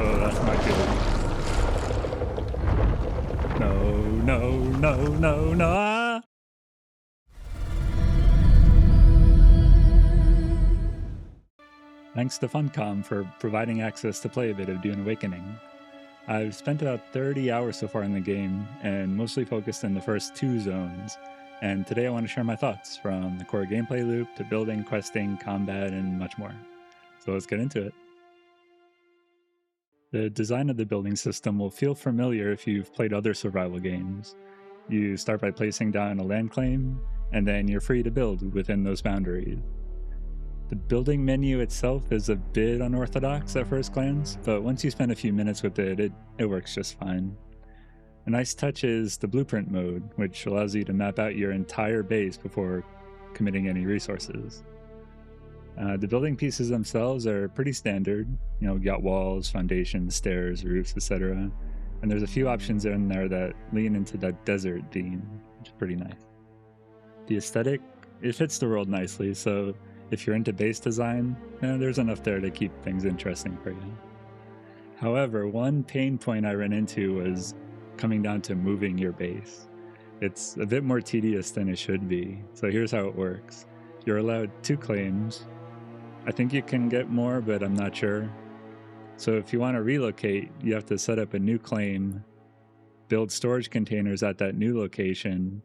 Oh, that's not good. No, no, no, no, no. Ah! Thanks to Funcom for providing access to play a bit of Dune Awakening. I've spent about 30 hours so far in the game, and mostly focused in the first two zones. And today I want to share my thoughts, from the core gameplay loop to building, questing, combat, and much more. So let's get into it. The design of the building system will feel familiar if you've played other survival games. You start by placing down a land claim, and then you're free to build within those boundaries. The building menu itself is a bit unorthodox at first glance, but once you spend a few minutes with it works just fine. A nice touch is the blueprint mode, which allows you to map out your entire base before committing any resources. The building pieces themselves are pretty standard. You got walls, foundations, stairs, roofs, etc. And there's a few options in there that lean into that desert theme, which is pretty nice. The aesthetic, it fits the world nicely, so if you're into base design, there's enough there to keep things interesting for you. However, one pain point I ran into was coming down to moving your base. It's a bit more tedious than it should be, so here's how it works. You're allowed 2 claims. I think you can get more, but I'm not sure. So if you want to relocate, you have to set up a new claim, build storage containers at that new location,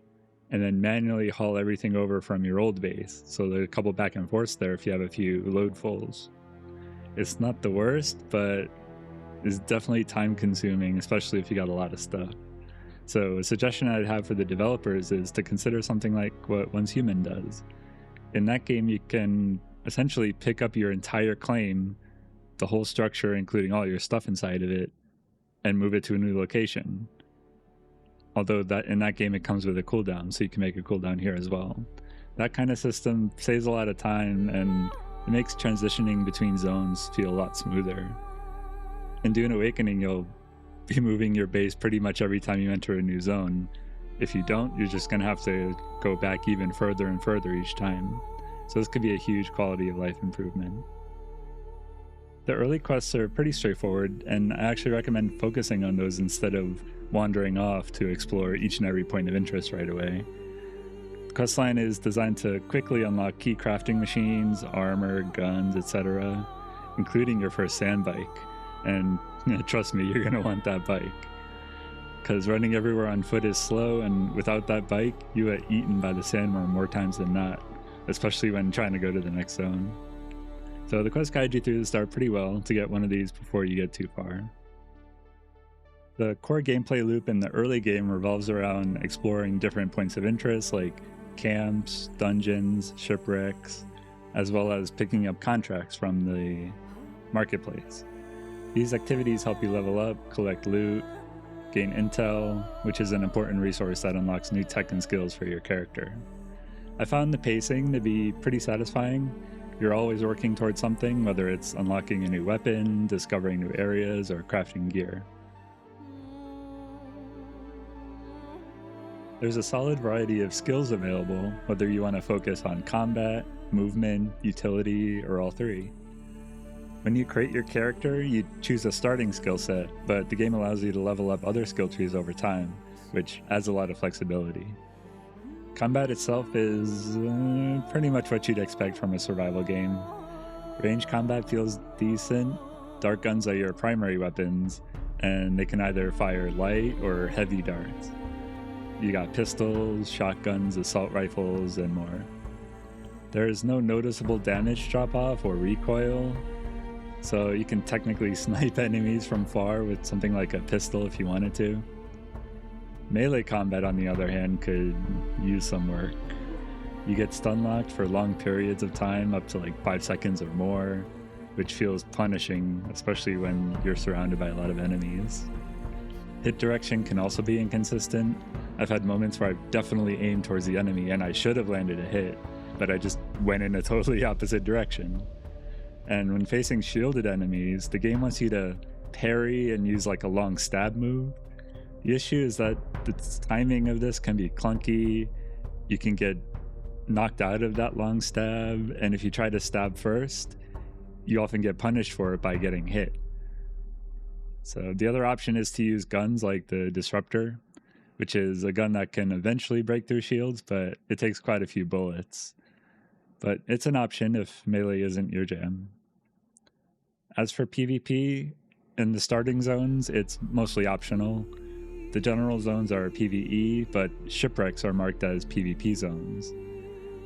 and then manually haul everything over from your old base. So there's a couple back and forths there if you have a few loadfuls. It's not the worst, but it's definitely time consuming, especially if you got a lot of stuff. So a suggestion I'd have for the developers is to consider something like what Once Human does. In that game, you can essentially pick up your entire claim, the whole structure, including all your stuff inside of it, and move it to a new location. Although in that game it comes with a cooldown, so you can make a cooldown here as well. That kind of system saves a lot of time, and it makes transitioning between zones feel a lot smoother. In Dune Awakening, you'll be moving your base pretty much every time you enter a new zone. If you don't, you're just going to have to go back even further and further each time. So this could be a huge quality of life improvement. The early quests are pretty straightforward, and I actually recommend focusing on those instead of wandering off to explore each and every point of interest right away. The questline is designed to quickly unlock key crafting machines, armor, guns, etc., including your first sand bike. And trust me, you're going to want that bike. Because running everywhere on foot is slow, and without that bike, you get eaten by the sandworm more times than not, especially when trying to go to the next zone. So the quest guides you through the start pretty well to get one of these before you get too far. The core gameplay loop in the early game revolves around exploring different points of interest like camps, dungeons, shipwrecks, as well as picking up contracts from the marketplace. These activities help you level up, collect loot, gain intel, which is an important resource that unlocks new tech and skills for your character. I found the pacing to be pretty satisfying. You're always working towards something, whether it's unlocking a new weapon, discovering new areas, or crafting gear. There's a solid variety of skills available, whether you want to focus on combat, movement, utility, or all three. When you create your character, you choose a starting skill set, but the game allows you to level up other skill trees over time, which adds a lot of flexibility. Combat itself is pretty much what you'd expect from a survival game. Range combat feels decent. Dart guns are your primary weapons, and they can either fire light or heavy darts. You got pistols, shotguns, assault rifles, and more. There is no noticeable damage drop-off or recoil, so you can technically snipe enemies from far with something like a pistol if you wanted to. Melee combat, on the other hand, could use some work. You get stun locked for long periods of time, up to like 5 seconds or more, which feels punishing, especially when you're surrounded by a lot of enemies. Hit direction can also be inconsistent. I've had moments where I've definitely aimed towards the enemy and I should have landed a hit, but I just went in a totally opposite direction. And when facing shielded enemies, the game wants you to parry and use like a long stab move. The issue is that the timing of this can be clunky. You can get knocked out of that long stab, and if you try to stab first, you often get punished for it by getting hit. So the other option is to use guns like the Disruptor, which is a gun that can eventually break through shields, but it takes quite a few bullets. But it's an option if melee isn't your jam. As for PvP, in the starting zones, it's mostly optional. The general zones are PvE, but shipwrecks are marked as PvP zones.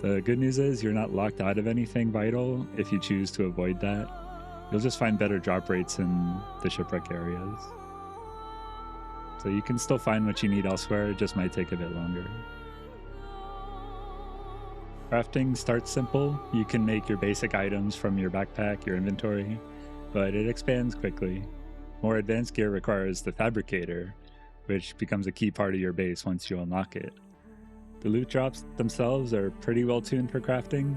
The good news is you're not locked out of anything vital if you choose to avoid that. You'll just find better drop rates in the shipwreck areas. So you can still find what you need elsewhere, it just might take a bit longer. Crafting starts simple. You can make your basic items from your backpack, your inventory, but it expands quickly. More advanced gear requires the Fabricator, which becomes a key part of your base once you unlock it. The loot drops themselves are pretty well tuned for crafting.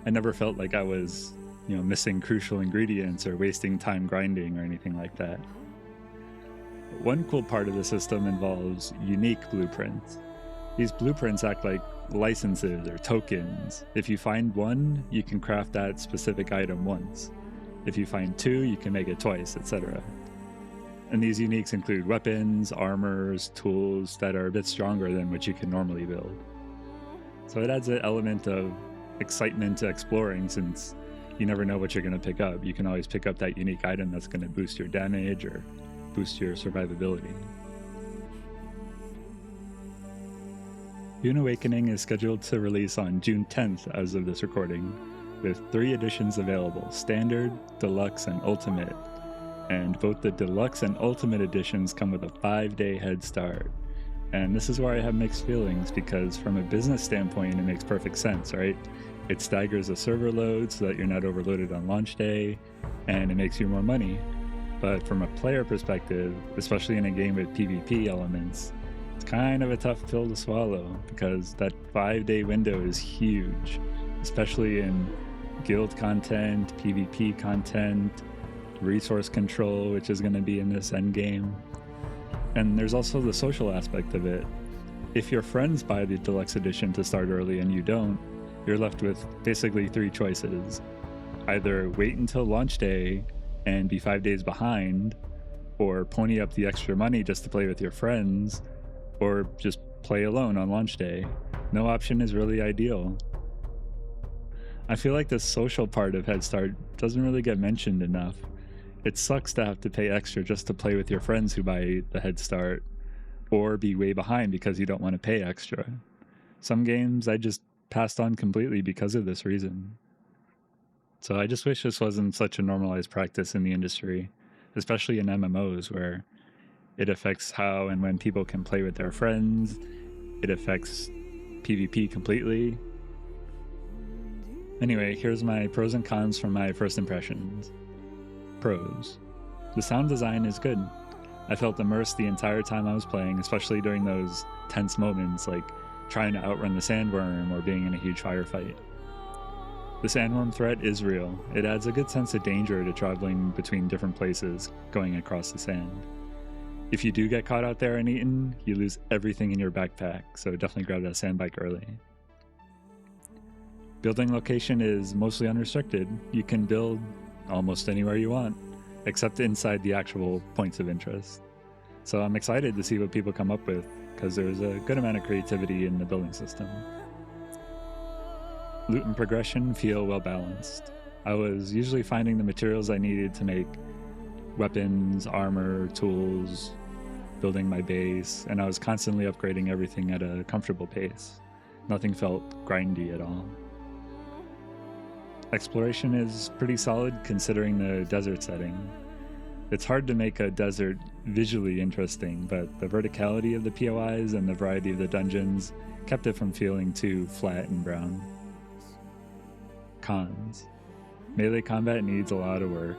I never felt like I was, missing crucial ingredients or wasting time grinding or anything like that. One cool part of the system involves unique blueprints. These blueprints act like licenses or tokens. If you find one, you can craft that specific item once. If you find two, you can make it twice, etc. And these uniques include weapons, armors, tools that are a bit stronger than what you can normally build. So it adds an element of excitement to exploring, since you never know what you're going to pick up. You can always pick up that unique item that's going to boost your damage or boost your survivability. Dune Awakening is scheduled to release on June 10th as of this recording, with 3 editions available: Standard, Deluxe, and Ultimate. And both the Deluxe and Ultimate editions come with a 5-day head start. And this is where I have mixed feelings, because from a business standpoint, it makes perfect sense, right? It staggers the server load so that you're not overloaded on launch day, and it makes you more money. But from a player perspective, especially in a game with PvP elements, it's kind of a tough pill to swallow, because that 5-day window is huge, especially in guild content, PvP content, resource control, which is going to be in this endgame. And there's also the social aspect of it. If your friends buy the Deluxe Edition to start early and you don't, you're left with basically 3 choices. Either wait until launch day and be 5 days behind, or pony up the extra money just to play with your friends, or just play alone on launch day. No option is really ideal. I feel like the social part of Head Start doesn't really get mentioned enough. It sucks to have to pay extra just to play with your friends who buy the Head Start, or be way behind because you don't want to pay extra. Some games I just passed on completely because of this reason. So I just wish this wasn't such a normalized practice in the industry, especially in MMOs, where it affects how and when people can play with their friends. It affects PvP completely. Anyway, here's my pros and cons from my first impressions. Pros. The sound design is good. I felt immersed the entire time I was playing, especially during those tense moments like trying to outrun the sandworm or being in a huge firefight. The sandworm threat is real. It adds a good sense of danger to traveling between different places, going across the sand. If you do get caught out there and eaten, you lose everything in your backpack, so definitely grab that sandbike early. Building location is mostly unrestricted. You can build almost anywhere you want, except inside the actual points of interest. So I'm excited to see what people come up with, because there's a good amount of creativity in the building system. Loot and progression feel well balanced. I was usually finding the materials I needed to make weapons, armor, tools, building my base, and I was constantly upgrading everything at a comfortable pace. Nothing felt grindy at all. Exploration is pretty solid considering the desert setting. It's hard to make a desert visually interesting, but the verticality of the POIs and the variety of the dungeons kept it from feeling too flat and brown. Cons. Melee combat needs a lot of work.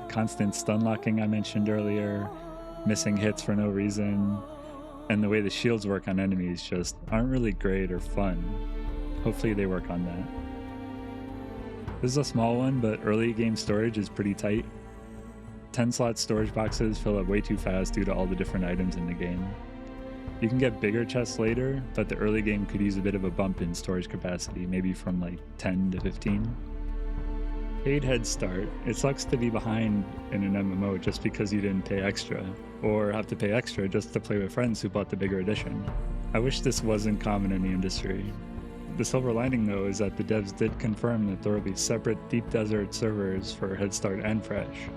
Constant stun locking I mentioned earlier, missing hits for no reason, and the way the shields work on enemies just aren't really great or fun. Hopefully they work on that. This is a small one, but early game storage is pretty tight. 10-slot storage boxes fill up way too fast due to all the different items in the game. You can get bigger chests later, but the early game could use a bit of a bump in storage capacity, maybe from like 10 to 15. Paid Head Start. It sucks to be behind in an MMO just because you didn't pay extra, or have to pay extra just to play with friends who bought the bigger edition. I wish this wasn't common in the industry. The silver lining, though, is that the devs did confirm that there will be separate Deep Desert servers for Head Start and Fresh.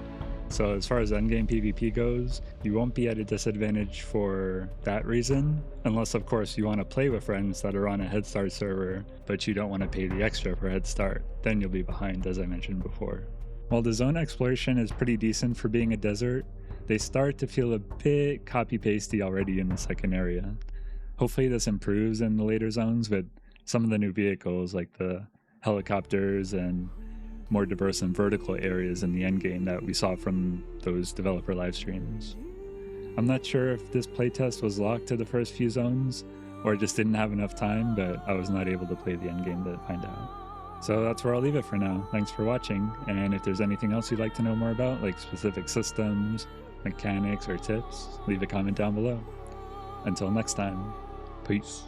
So as far as endgame PvP goes, you won't be at a disadvantage for that reason, unless of course you want to play with friends that are on a Head Start server, but you don't want to pay the extra for Head Start. Then you'll be behind, as I mentioned before. While the zone exploration is pretty decent for being a desert, they start to feel a bit copy-pasty already in the second area. Hopefully this improves in the later zones with some of the new vehicles like the helicopters and more diverse and vertical areas in the endgame that we saw from those developer live streams. I'm not sure if this playtest was locked to the first few zones or just didn't have enough time, but I was not able to play the endgame to find out. So that's where I'll leave it for now. Thanks for watching, and if there's anything else you'd like to know more about, like specific systems, mechanics, or tips, leave a comment down below. Until next time, peace.